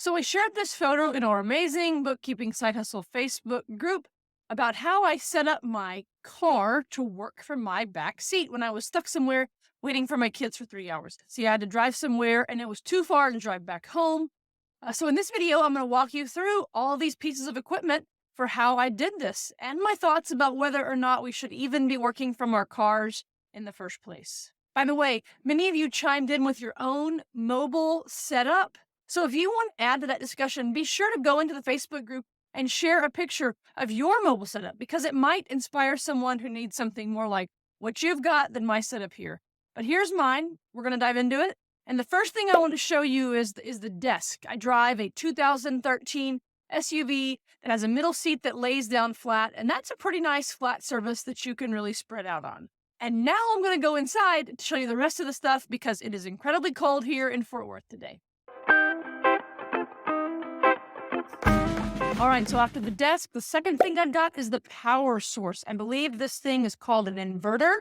So I shared this photo in our amazing bookkeeping side hustle Facebook group about how I set up my car to work from my back seat when I was stuck somewhere waiting for my kids for 3 hours. See, I had to drive somewhere and it was too far to drive back home. So in this video, I'm going to walk you through all these pieces of equipment for how I did this and my thoughts about whether or not we should even be working from our cars in the first place. By the way, many of you chimed in with your own mobile setup. So if you want to add to that discussion, be sure to go into the Facebook group and share a picture of your mobile setup because it might inspire someone who needs something more like what you've got than my setup here. But here's mine. We're going to dive into it. And the first thing I want to show you is the desk. I drive a 2013 SUV that has a middle seat that lays down flat, and that's a pretty nice flat surface that you can really spread out on. And now I'm going to go inside to show you the rest of the stuff because it is incredibly cold here in Fort Worth today. All right, so after the desk, the second thing I've got is the power source. I believe this thing is called an inverter.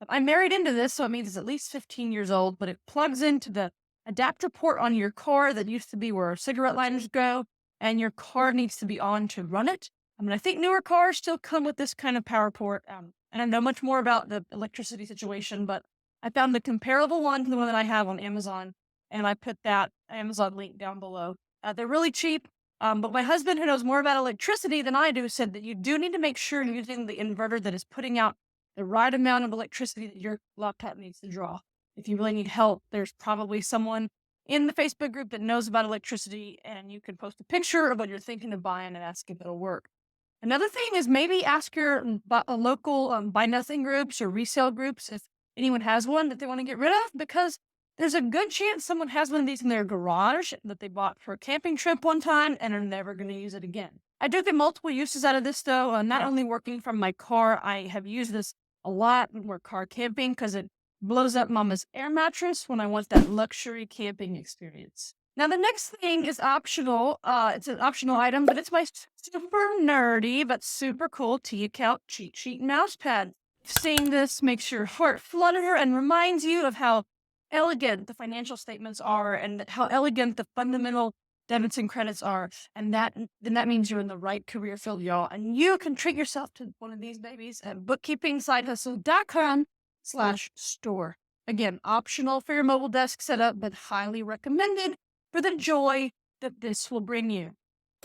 I'm married into this, so it means it's at least 15 years old, but it plugs into the adapter port on your car that used to be where cigarette lighters go, and your car needs to be on to run it. I think newer cars still come with this kind of power port, and I don't know much more about the electricity situation, but I found the comparable one to the one that I have on Amazon, and I put that Amazon link down below. They're really cheap, but my husband, who knows more about electricity than I do, said that you do need to make sure you're using the inverter that is putting out the right amount of electricity that your laptop needs to draw. If you really need help, there's probably someone in the Facebook group that knows about electricity, and you can post a picture of what you're thinking of buying and ask if it'll work. Another thing is maybe ask your local buy nothing groups or resale groups if anyone has one that they want to get rid of, because there's a good chance someone has one of these in their garage that they bought for a camping trip one time and are never going to use it again. I do get multiple uses out of this, though. Not only working from my car, I have used this a lot when we're car camping because it blows up Mama's air mattress when I want that luxury camping experience. Now, the next thing is optional. It's an optional item, but it's my super nerdy but super cool T-account cheat sheet mouse pad. Seeing this makes your heart flutter and reminds you of how elegant the financial statements are and how elegant the fundamental debits and credits are. And then that means you're in the right career field, y'all. And you can treat yourself to one of these babies at bookkeepingsidehustle.com/store. Again, optional for your mobile desk setup, but highly recommended for the joy that this will bring you.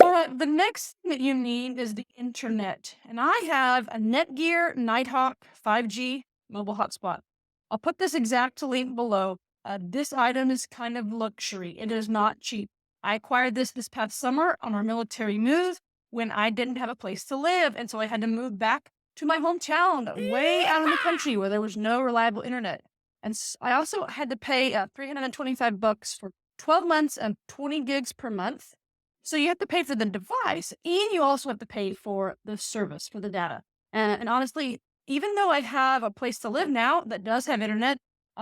All right, the next thing that you need is the internet. And I have a Netgear Nighthawk 5G mobile hotspot. I'll put this exact link below. This item is kind of luxury. It is not cheap. I acquired this past summer on our military move when I didn't have a place to live. And so I had to move back to my hometown, way out in the country where there was no reliable internet. And I also had to pay $325 for 12 months and 20 gigs per month. So you have to pay for the device and you also have to pay for the service, for the data. And honestly, even though I have a place to live now that does have internet,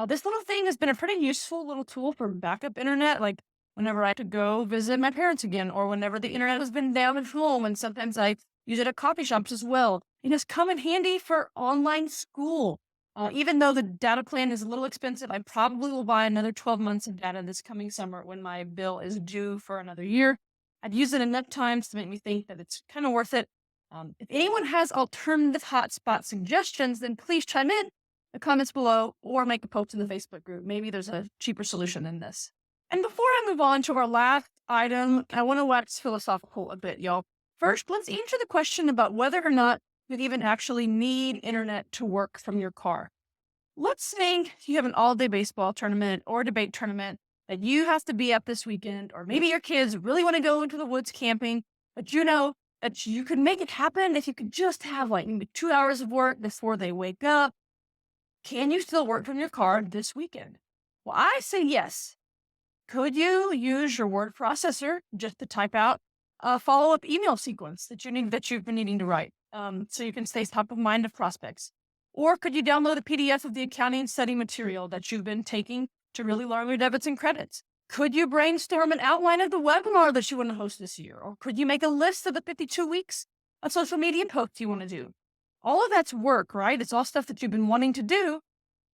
this little thing has been a pretty useful little tool for backup internet. Like whenever I had to go visit my parents again, or whenever the internet has been down at home, and sometimes I use it at coffee shops as well. It has come in handy for online school. Even though the data plan is a little expensive, I probably will buy another 12 months of data this coming summer when my bill is due for another year. I'd use it enough times to make me think that it's kind of worth it. If anyone has alternative hotspot suggestions, then please chime in the comments below or make a post in the Facebook group. Maybe there's a cheaper solution than this. And before I move on to our last item, I want to wax philosophical a bit, y'all. First, let's answer the question about whether or not you even actually need internet to work from your car. Let's say you have an all-day baseball tournament or debate tournament that you have to be at this weekend, or maybe your kids really want to go into the woods camping, but you know that you could make it happen if you could just have like maybe 2 hours of work before they wake up. Can you still work from your car this weekend? Well, I say yes. Could you use your word processor just to type out a follow-up email sequence that you've been needing to write, so you can stay top of mind of prospects? Or could you download a PDF of the accounting study material that you've been taking to really learn your debits and credits? Could you brainstorm an outline of the webinar that you want to host this year? Or could you make a list of the 52 weeks of social media posts you want to do? All of that's work, right? It's all stuff that you've been wanting to do,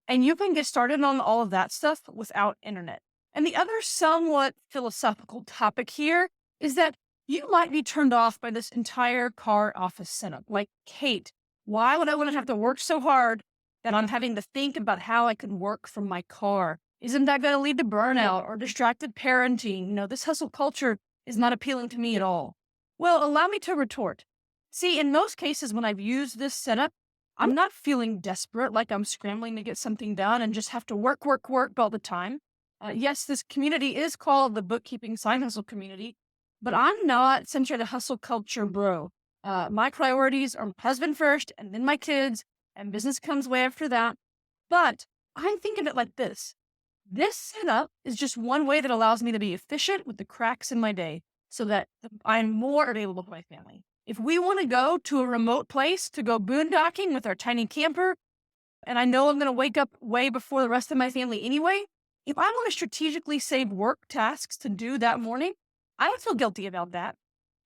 and you can get started on all of that stuff without internet. And the other somewhat philosophical topic here is that you might be turned off by this entire car office setup. Like, Kate, why would I want to have to work so hard that I'm having to think about how I can work from my car? Isn't that going to lead to burnout or distracted parenting? This hustle culture is not appealing to me at all. Well, allow me to retort. See, in most cases, when I've used this setup, I'm not feeling desperate, like I'm scrambling to get something done and just have to work, work, work all the time. Yes, this community is called the Bookkeeping Side Hustle Community, but I'm not some sort of hustle culture bro. My priorities are husband first and then my kids, and business comes way after that. But I think of it like this. This setup is just one way that allows me to be efficient with the cracks in my day so that I'm more available to my family. If we want to go to a remote place to go boondocking with our tiny camper, and I know I'm going to wake up way before the rest of my family anyway, if I want to strategically save work tasks to do that morning, I don't feel guilty about that.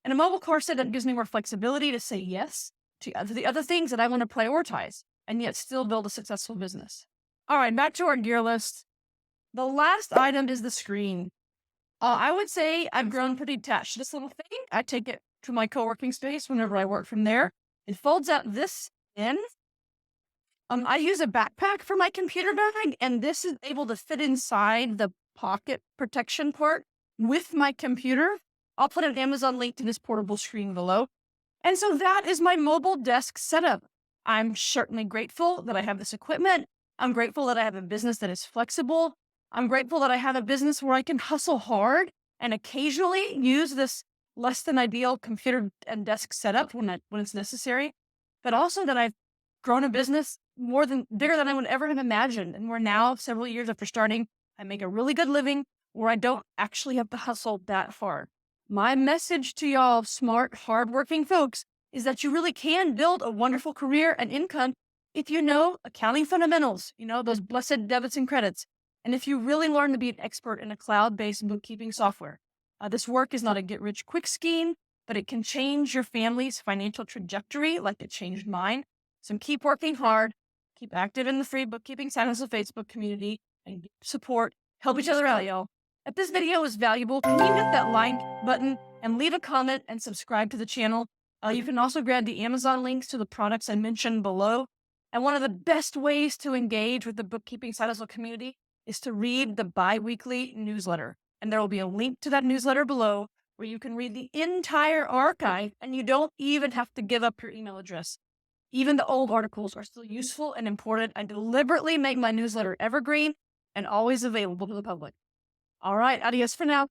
And a mobile car setup gives me more flexibility to say yes to the other things that I want to prioritize and yet still build a successful business. All right, back to our gear list. The last item is the screen. I would say I've grown pretty attached to this little thing. I take it to my co-working space whenever I work from there. It folds out this in. I use a backpack for my computer bag, and this is able to fit inside the pocket protection part with my computer. I'll put an Amazon link to this portable screen below. And so that is my mobile desk setup. I'm certainly grateful that I have this equipment. I'm grateful that I have a business that is flexible. I'm grateful that I have a business where I can hustle hard and occasionally use this less than ideal computer and desk setup when it's necessary, but also that I've grown a business bigger than I would ever have imagined. And we're now, several years after starting, I make a really good living where I don't actually have to hustle that hard. My message to y'all smart, hardworking folks is that you really can build a wonderful career and income if you know accounting fundamentals, those blessed debits and credits. And if you really learn to be an expert in a cloud-based bookkeeping software. This work is not a get-rich-quick scheme, but it can change your family's financial trajectory like it changed mine. So keep working hard, keep active in the free Bookkeeping Side Hustle Facebook community, and support. Help each other out, y'all. If this video was valuable, can you hit that like button and leave a comment and subscribe to the channel? You can also grab the Amazon links to the products I mentioned below. And one of the best ways to engage with the Bookkeeping Side Hustle community is to read the bi-weekly newsletter. And there will be a link to that newsletter below where you can read the entire archive and you don't even have to give up your email address. Even the old articles are still useful and important. I deliberately make my newsletter evergreen and always available to the public. All right, adios for now.